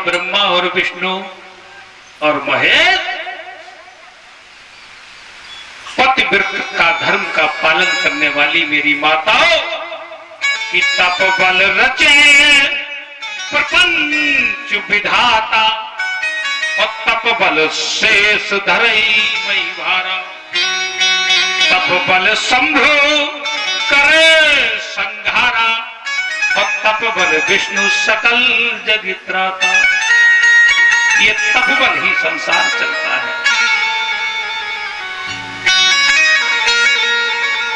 ब्रह्मा और विष्णु और महेश, पतिव्रत का धर्म का पालन करने वाली मेरी माताओं की तप बल रचे प्रपंच विधाता और तप बल शेष धरई मई भारा, तप बल शंभु करे संघारा और तप बल विष्णु सकल जगत त्राता। ये तप बल ही संसार चलता है।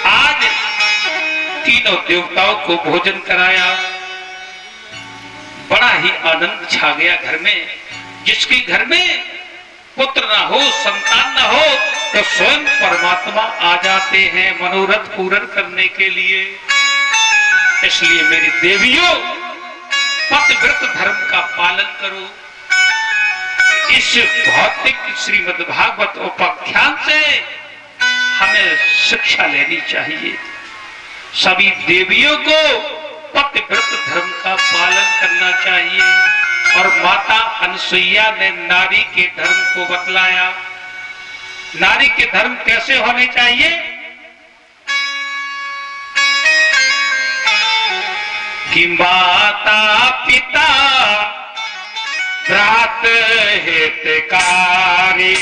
आज तीनों देवताओं को भोजन कराया, बड़ा ही आनंद छा गया घर में। जिसके घर में पुत्र ना हो, संतान ना हो, तो स्वयं परमात्मा आ जाते हैं मनोरथ पूर्ण करने के लिए। इसलिए मेरी देवियों, पतिव्रत धर्म का पालन करो। इस भौतिक श्रीमद् भागवत उपाख्यान से हमें शिक्षा लेनी चाहिए। सभी देवियों को पतिव्रत धर्म का पालन करना चाहिए। और माता अनसुईया ने नारी के धर्म को बतलाया। नारी के धर्म कैसे होने चाहिए कि माता पिता भ्रात हितकारी,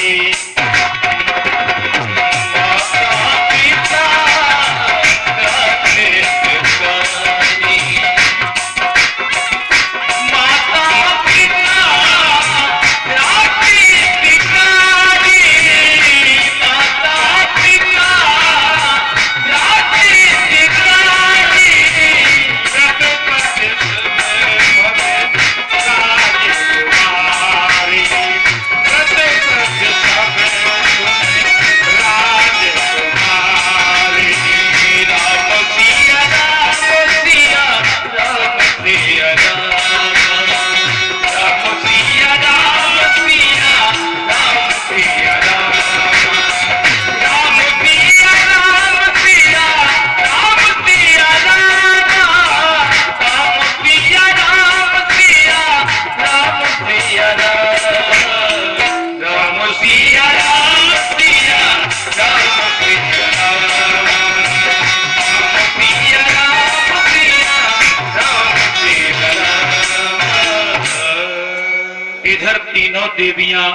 इधर तीनों देवियां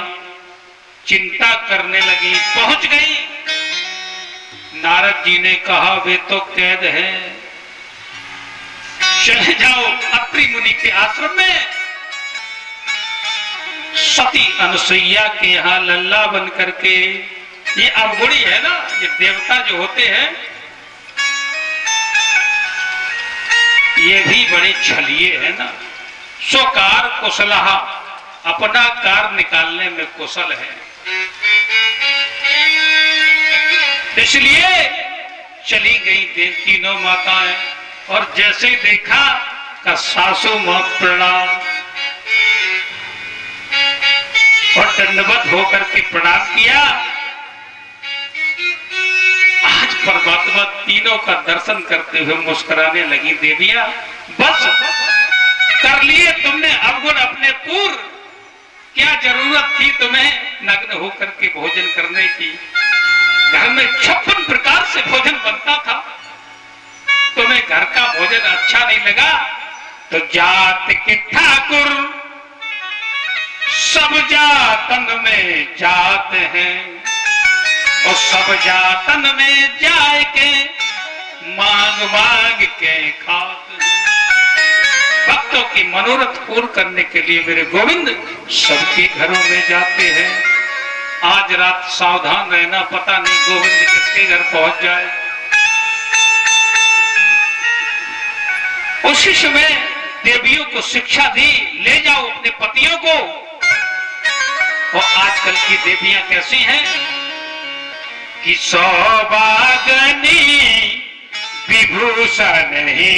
चिंता करने लगी। पहुंच गई। नारद जी ने कहा वे तो कैद हैं, चले जाओ अत्रि मुनि के आश्रम में। सती अनसुईया के यहाँ लल्ला बन करके, ये अवगुणी है ना, ये देवता जो होते हैं ये भी बड़े छलिए है ना। स्वकार कुशलहा, अपना कार निकालने में कुशल है। इसलिए चली गई तीनों माताएं। और जैसे देखा का सासू मां प्रणाम, और दंडवत होकर के प्रणाम किया। आज परमात्मा तीनों का दर्शन करते हुए मुस्कुराने लगी। देवियां बस कर लिए तुमने अवगुण अपने पूर्व, क्या जरूरत थी तुम्हें नग्न होकर के भोजन करने की। घर में 56 प्रकार से भोजन बनता था, तुम्हें घर का भोजन अच्छा नहीं लगा तो जात के ठाकुर सब जातन में जात हैं, और सब जातन में जाए के मांग मांग के खात हैं। भक्तों की मनोरथ पूर्ण करने के लिए मेरे गोविंद सबके घरों में जाते हैं। आज रात सावधान रहना, पता नहीं गोविंद किसके घर पहुंच जाए। उसी समय देवियों को शिक्षा दी, ले जाओ अपने पतियों को। और आजकल की देवियां कैसी हैं कि सौभागनी विभूषण ही,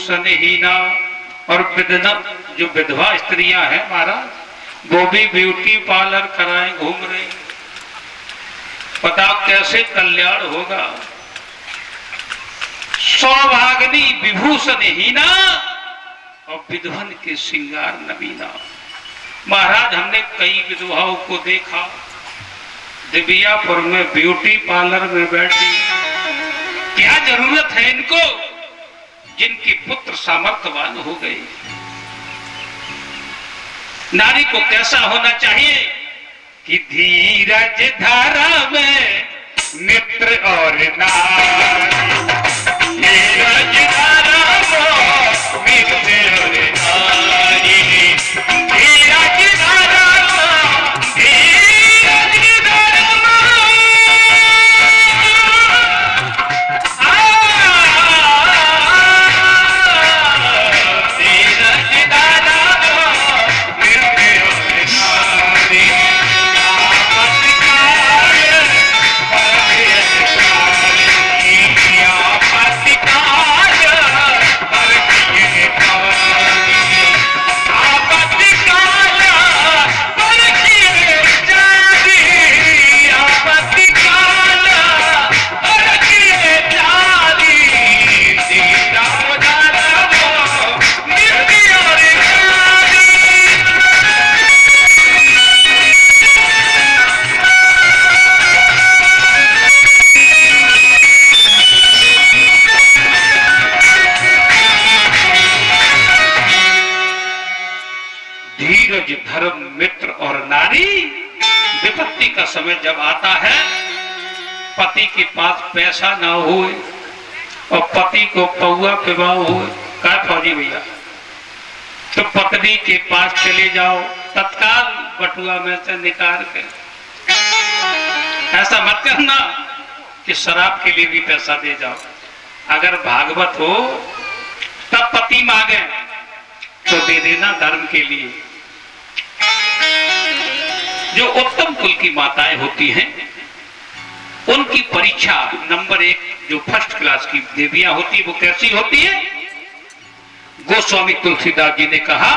विभूषणहीना। और विधना जो विधवा स्त्रियां हैं महाराज, वो भी ब्यूटी पार्लर कराए घूम रही। बताओ कैसे कल्याण होगा। सौभाग्नी विभूषणहीना और विधवन के श्रृंगार नवीना। महाराज हमने कई विधवाओं को देखा दिव्यापुर में ब्यूटी पार्लर में बैठी। क्या जरूरत है इनको, जिनकी पुत्र सामर्थ्यवान हो गए। नारी को कैसा होना चाहिए कि धीरज धारा में मित्र और नारी, धीरज धारा में मित्र और नारी, धीरज धारा में, धीरज धारा धर्म मित्र और नारी। विपत्ति का समय जब आता है, पति के पास पैसा ना हो और पति को पौआ पिवाओ हो, क्या फौजी भैया, तो पत्नी के पास चले जाओ, तत्काल बटुआ में से निकाल के। ऐसा मत करना कि शराब के लिए भी पैसा दे जाओ। अगर भागवत हो तब पति मांगे तो दे देना धर्म के लिए। जो उत्तम कुल की माताएं होती हैं, उनकी परीक्षा नंबर 1 जो फर्स्ट क्लास की देवियां होती है, वो कैसी होती है। गोस्वामी तुलसीदास जी ने कहा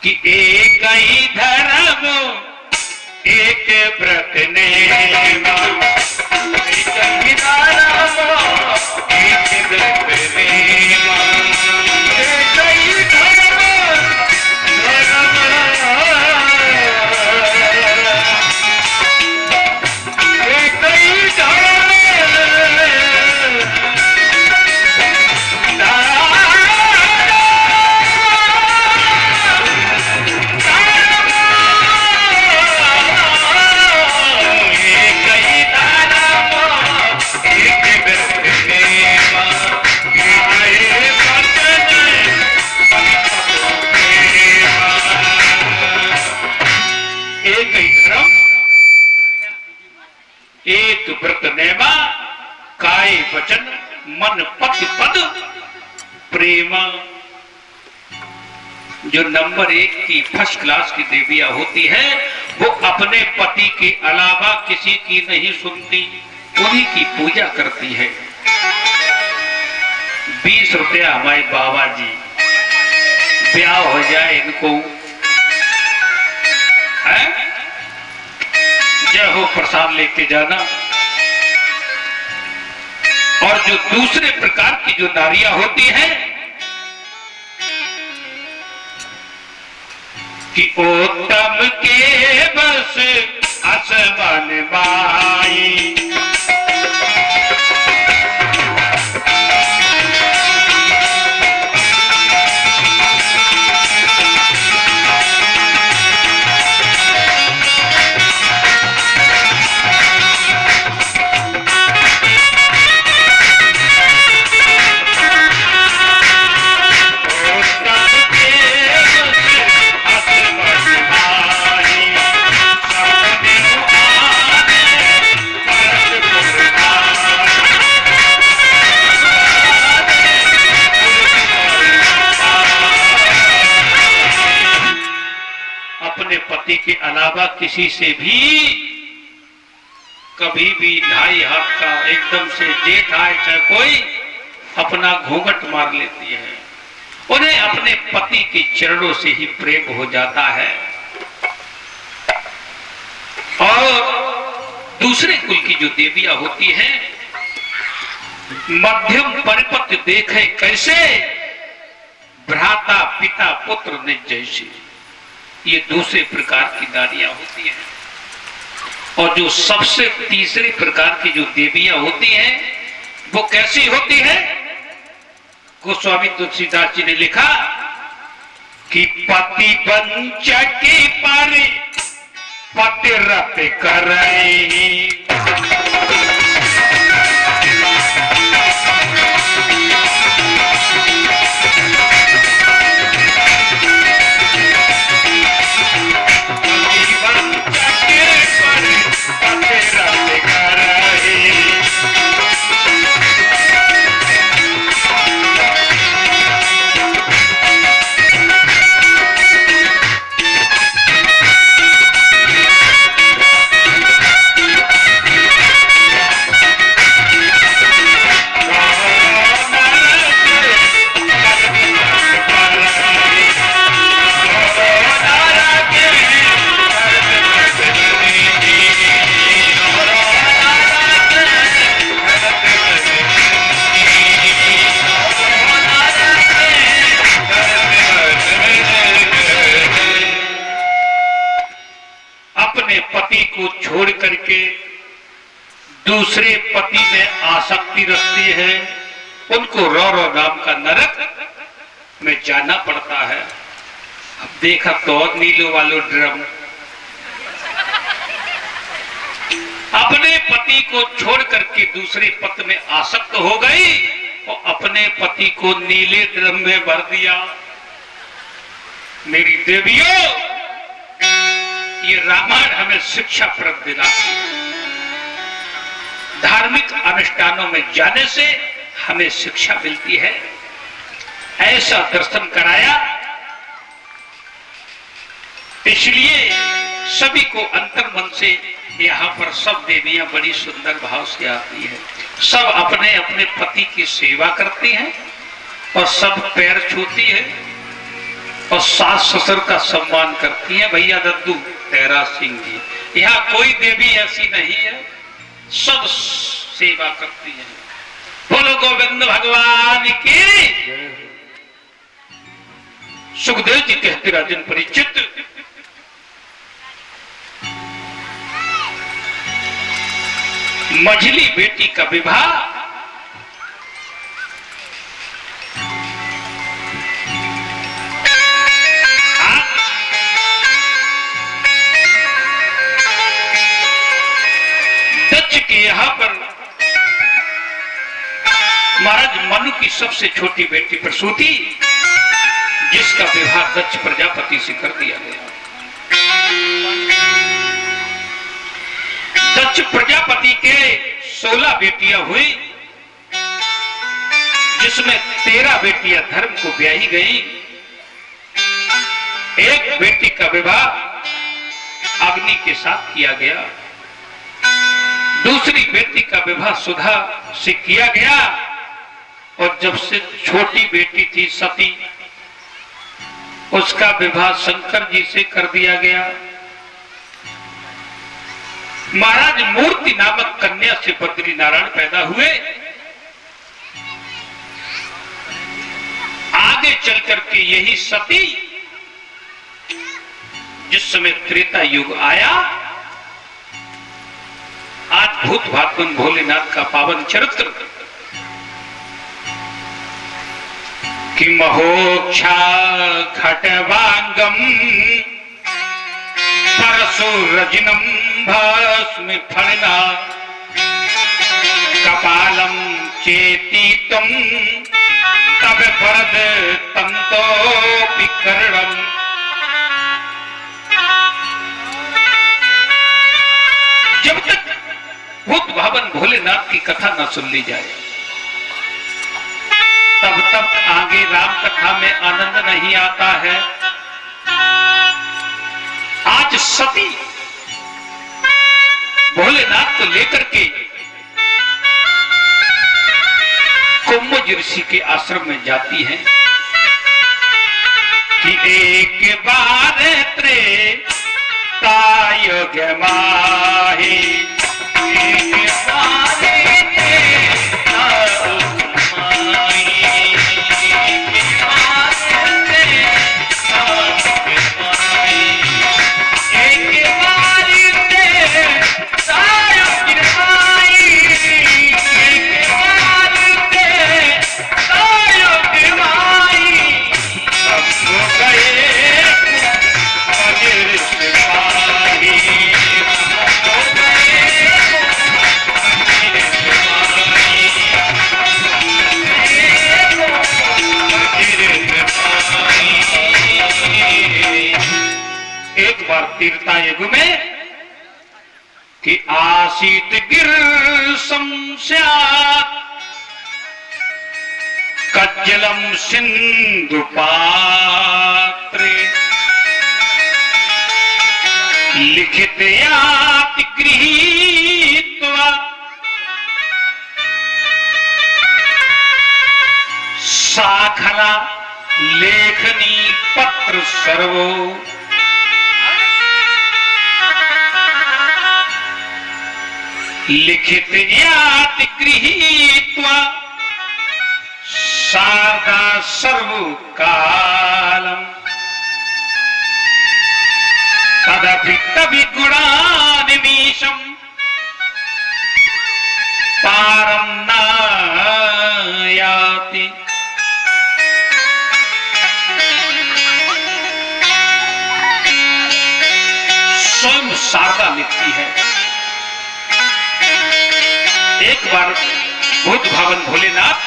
कि एक ही धर्म एक व्रत नेमा, एक ही धर्म एक व्रत नेमा, एक ही धर्म एक व्रत नेमा, काय वचन मन पति पद प्रेम। जो नंबर 1 की फर्स्ट क्लास की देवियां होती है, वो अपने पति के अलावा किसी की नहीं सुनती, उन्हीं की पूजा करती है। 20 रुपया हमारे बाबा जी, ब्याह हो जाए इनको है, जय हो प्रसाद लेके जाना। और जो दूसरे प्रकार की जो नारियां होती हैं कि उत्तम के बस आसमान माई, पति के अलावा किसी से भी कभी भी 2.5 हाथ का एकदम से जेठ आए चाहे कोई अपना घूंघट मार लेती हैं। उन्हें अपने पति के चरणों से ही प्रेम हो जाता है। और दूसरे कुल की जो देवियां होती हैं, मध्यम परिपक्व देखे कैसे, भ्राता पिता पुत्र ने जैसे, ये दूसरे प्रकार की नारियां होती हैं। और जो सबसे तीसरे प्रकार की जो देवियां होती हैं वो कैसी होती है? गोस्वामी तुलसीदास जी ने लिखा कि पति पंचकी पर पतिरत करई, छोड़ करके दूसरे पति में आसक्ति रखती है, उनको रौरव नाम का नरक में जाना पड़ता है। अब देखा तो नीलो वालो ड्रम, अपने पति को छोड़ करके दूसरे पति में आसक्त हो गई और अपने पति को नीले ड्रम में भर दिया। मेरी देवियों, ये रामायण हमें शिक्षा प्रद दिलाती है। धार्मिक अनुष्ठानों में जाने से हमें शिक्षा मिलती है। ऐसा दर्शन कराया, इसलिए सभी को अंतर्मन से यहाँ पर सब देवियां बड़ी सुंदर भाव से आती है। सब अपने अपने पति की सेवा करती हैं और सब पैर छूती है और सास ससुर का सम्मान करती हैं। भैया दद्दू तेरा सिंह जी, यहाँ कोई देवी ऐसी नहीं है, सब सेवा करती हैं। बोलो गोविंद भगवान की। सुखदेव जी कहते राजन परिचित, मझली बेटी का विवाह यहाँ पर महाराज मनु की सबसे छोटी बेटी प्रसूति, जिसका विवाह दक्ष प्रजापति से कर दिया गया। दक्ष प्रजापति के 16 बेटियां हुई, जिसमें 13 बेटियां धर्म को ब्याही गई। एक बेटी का विवाह अग्नि के साथ किया गया, दूसरी बेटी का विवाह सुधा से किया गया, और जब से छोटी बेटी थी सती, उसका विवाह शंकर जी से कर दिया गया। महाराज मूर्ति नामक कन्या से बद्री नारायण पैदा हुए। आगे चल करके यही सती, जिस समय त्रेता युग आया, आज भूत भागवन भोलेनाथ का पावन चरित्र कि महोक्षा खटवांगम परशुरजिनम भस्म फलना कपालम चेती तुम तब भरद तंतो विकरणम। जब तक भूत भावन भोलेनाथ की कथा न सुन ली जाए, तब तक आगे राम कथा में आनंद नहीं आता है। आज सती भोलेनाथ को लेकर के कुंभज ऋषि के आश्रम में जाती हैं कि एक बार त्रेतायुग माही, एक बार तीर्था युग में कि आसीत गिर संस्यात् कज्जलम सिंधु पात्रे लिखित याति गृहीत्वा साखला लेखनी पत्र सर्वो लिखित याति गृहीत्वा शारदा सर्वकालम तदपि तभी गुणानिमीशम पारम न याति। स्वयं शारदा लिखती है, एक बार भूत भावन भोलेनाथ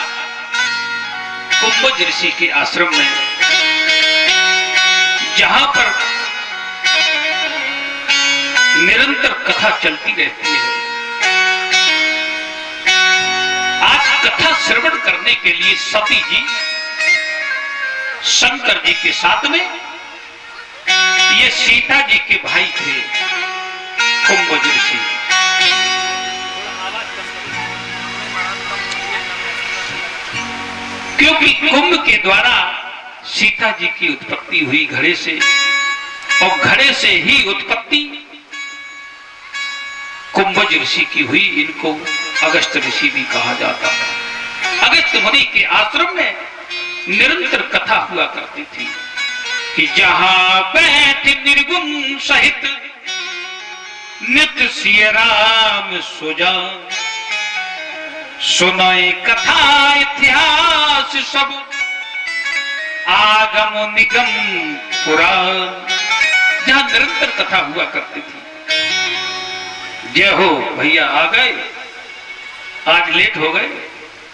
कुंभज ऋषि के आश्रम में, जहां पर निरंतर कथा चलती रहती है, आज कथा श्रवण करने के लिए सती जी शंकर जी के साथ में, ये सीता जी के भाई थे कुंभज ऋषि। क्योंकि कुंभ के द्वारा सीता जी की उत्पत्ति हुई घड़े से, और घड़े से ही उत्पत्ति कुंभज ऋषि की हुई। इनको अगस्त ऋषि भी कहा जाता है। अगस्त मुनि के आश्रम में निरंतर कथा हुआ करती थी कि जहां बैठ निर्गुण सहित नित्य सिय राम सुजान, सुनाए कथा इतिहास सब आगम निगम पुराण, जहां निरंतर कथा हुआ करती थी। जय हो भैया, आ गए, आज लेट हो गए,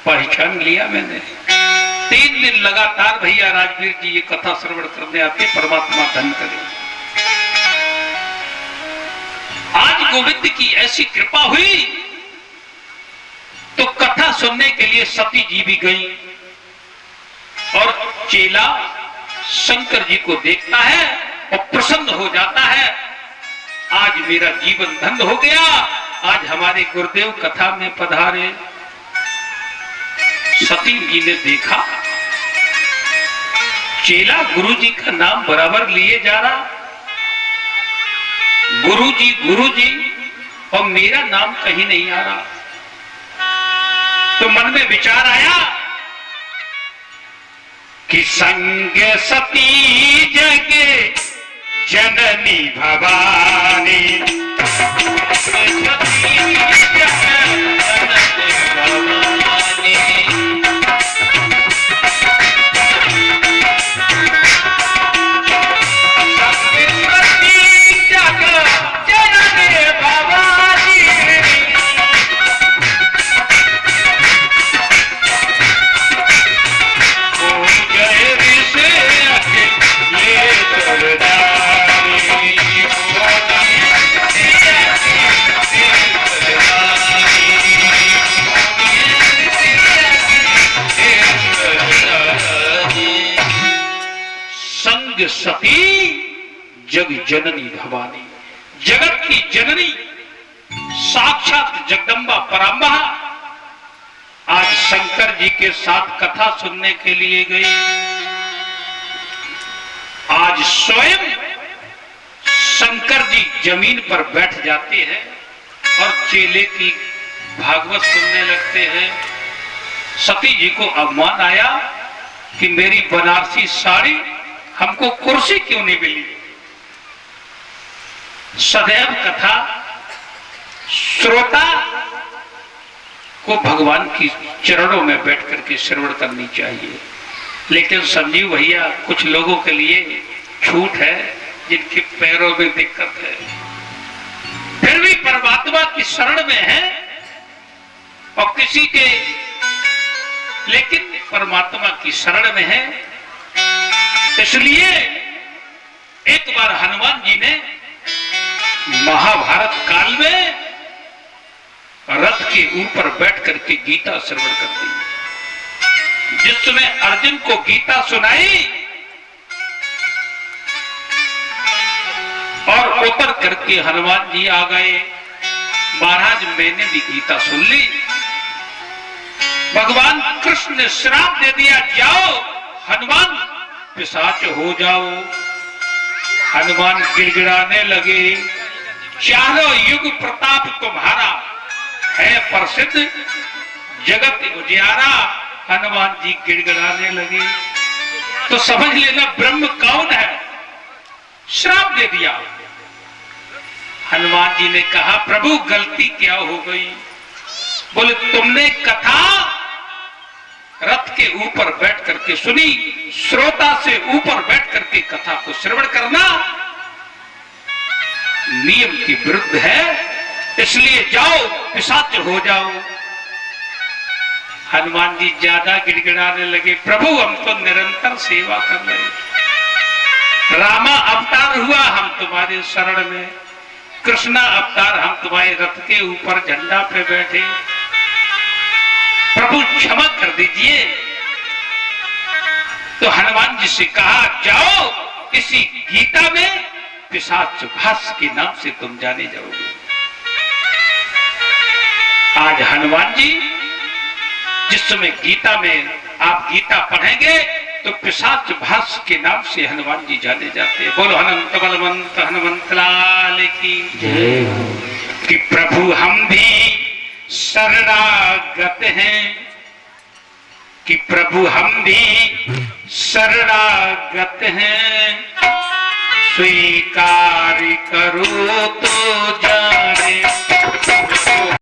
पहचान लिया मैंने। 3 दिन लगातार भैया राजवीर जी ये कथा श्रवण करने आते, परमात्मा धन करे। आज गोविंद की ऐसी कृपा हुई तो कथा सुनने के लिए सती जी भी गई, और चेला शंकर जी को देखता है और प्रसन्न हो जाता है। आज मेरा जीवन धन्य हो गया, आज हमारे गुरुदेव कथा में पधारे। सती जी ने देखा चेला गुरुजी का नाम बराबर लिए जा रहा, गुरुजी गुरुजी, और मेरा नाम कहीं नहीं आ रहा। तो मन में विचार आया कि संग सती जगे जननी भवानी, सती जग जननी भवानी, जगत की जननी साक्षात जगदम्बा पराम्बा आज शंकर जी के साथ कथा सुनने के लिए गए। आज स्वयं शंकर जी जमीन पर बैठ जाते हैं और चेले की भागवत सुनने लगते हैं। सती जी को अभिमान आया कि मेरी बनारसी साड़ी हमको कुर्सी क्यों नहीं मिली। सदैव कथा श्रोता को भगवान की चरणों में बैठ करके श्रवण करनी चाहिए। लेकिन संजीव भैया कुछ लोगों के लिए छूट है जिनके पैरों में दिक्कत है, फिर भी परमात्मा की शरण में है और किसी के लेकिन परमात्मा की शरण में है। इसलिए एक बार हनुमान जी ने महाभारत काल में रथ के ऊपर बैठ करके गीता श्रवण कर दी। जिसने अर्जुन को गीता सुनाई और उतर करके हनुमान जी आ गए, महाराज मैंने भी गीता सुन ली। भगवान कृष्ण ने श्राप दे दिया, जाओ हनुमान पिशाच हो जाओ। हनुमान गिड़गिड़ाने लगे, चारों युग प्रताप तुम्हारा है प्रसिद्ध, जगत उजियारा। हनुमान जी गिड़गिड़ाने लगे। तो समझ लेना ब्रह्म कौन है, श्राप दे दिया। हनुमान जी ने कहा प्रभु गलती क्या हो गई। बोले तुमने कथा रथ के ऊपर बैठ करके सुनी, श्रोता से ऊपर बैठ करके कथा को श्रवण करना नियम के विरुद्ध है, इसलिए जाओ पिशाच हो जाओ। हनुमान जी ज्यादा गिड़गिड़ाने लगे, प्रभु हम तो निरंतर सेवा कर रहे, रामा अवतार हुआ हम तुम्हारे शरण में, कृष्णा अवतार हम तुम्हारे रथ के ऊपर झंडा पे बैठे, प्रभु क्षमा कर दीजिए। तो हनुमान जी से कहा जाओ इसी गीता में पिशाच भास के नाम से तुम जाने जाओगे। आज हनुमान जी जिस समय गीता में आप गीता पढ़ेंगे तो पिशाच भास के नाम से हनुमान जी जाने जाते हैं। बोलो अनंत बलवंत हनुमंत लाल की जय। कि प्रभु हम भी शरणागत हैं, कि प्रभु हम भी शरणागत हैं, स्वीकार करो तो जान